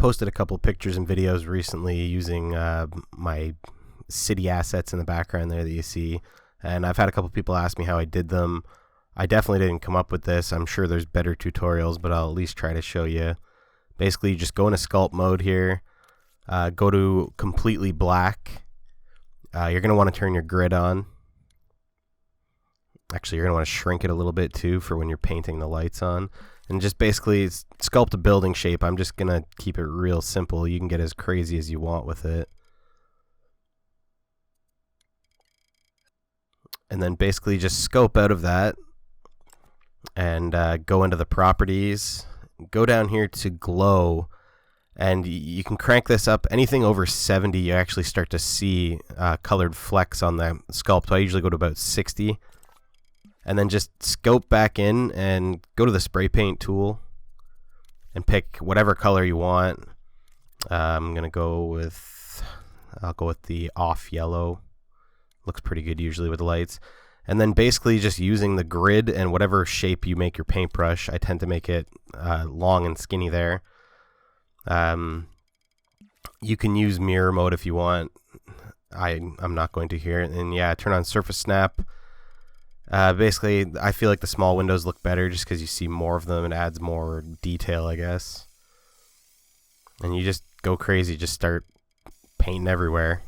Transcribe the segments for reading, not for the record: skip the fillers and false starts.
posted a couple pictures and videos recently using my city assets in the background there that you see, and I've had a couple people ask me how I did them. I definitely didn't come up with this. I'm sure there's better tutorials, but I'll at least try to show you. Basically, you just go into sculpt mode here, go to completely black. You're going to want to turn your grid on. Actually, you're going to want to shrink it a little bit too for when you're painting the lights on. And just basically sculpt a building shape. I'm just going to keep it real simple. You can get as crazy as you want with it. And then basically just scope out of that and go into the properties. Go down here to glow, and you can crank this up. Anything over 70, you actually start to see colored flecks on the sculpt. So I usually go to about 60. And then just scope back in and go to the spray paint tool and pick whatever color you want. I'm gonna go with, I'll go with the off yellow. Looks pretty good usually with the lights. And then basically just using the grid and whatever shape you make your paintbrush. I tend to make it long and skinny there. You can use mirror mode if you want. I'm not going to here. And yeah, turn on surface snap. Basically, I feel like the small windows look better just because you see more of them. It adds more detail, I guess. And you just go crazy. Just start painting everywhere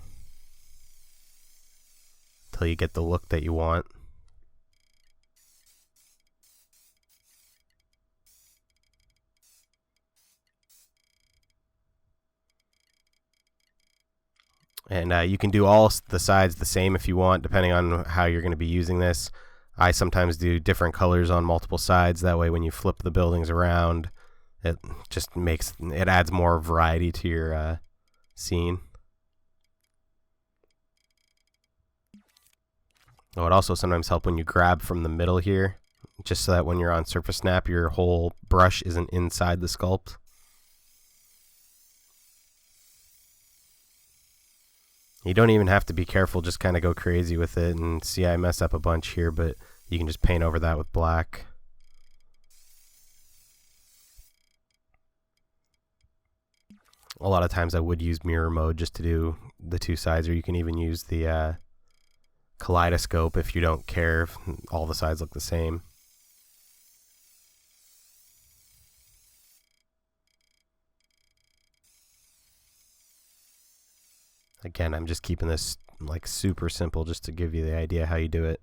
until you get the look that you want. And you can do all the sides the same if you want, depending on how you're going to be using this. I sometimes do different colors on multiple sides. That way when you flip the buildings around, it just it adds more variety to your scene. Oh, it also sometimes helps when you grab from the middle here, just so that when you're on surface snap, your whole brush isn't inside the sculpt. You don't even have to be careful, just kind of go crazy with it. And see, I mess up a bunch here, but you can just paint over that with black. A lot of times I would use mirror mode just to do the two sides, or you can even use the kaleidoscope if you don't care if all the sides look the same. Again, I'm just keeping this like super simple just to give you the idea how you do it.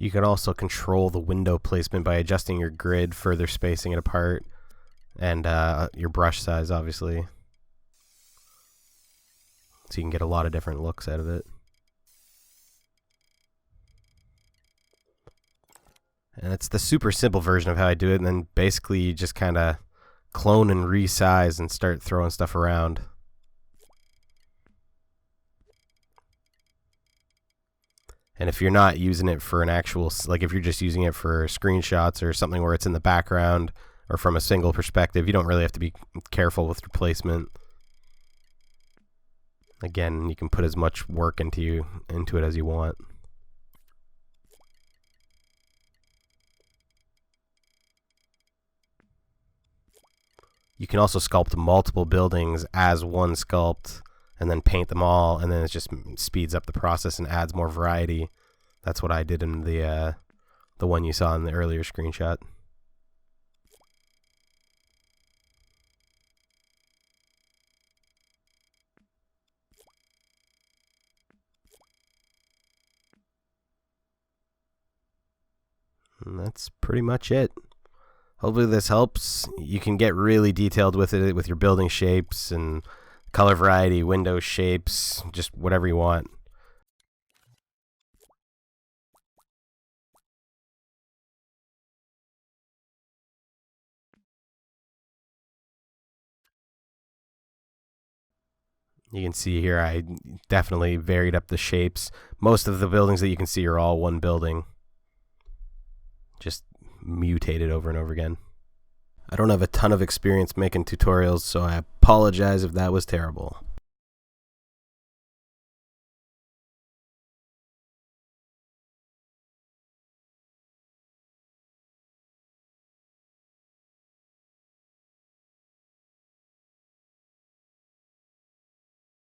You can also control the window placement by adjusting your grid, further spacing it apart, and your brush size, obviously. So you can get a lot of different looks out of it. And it's the super simple version of how I do it, and then basically you just kind of clone and resize and start throwing stuff around. And if you're not using it for an actual, like if you're just using it for screenshots or something where it's in the background or from a single perspective, you don't really have to be careful with your placement. Again, you can put as much work into it as you want. You can also sculpt multiple buildings as one sculpt and then paint them all, and then it just speeds up the process and adds more variety. That's what I did in the one you saw in the earlier screenshot. And that's pretty much it. Hopefully this helps. You can get really detailed with it, with your building shapes and color variety, window shapes, just whatever you want. You can see here I definitely varied up the shapes. Most of the buildings that you can see are all one building, just mutated over and over again. I don't have a ton of experience making tutorials, so I apologize if that was terrible.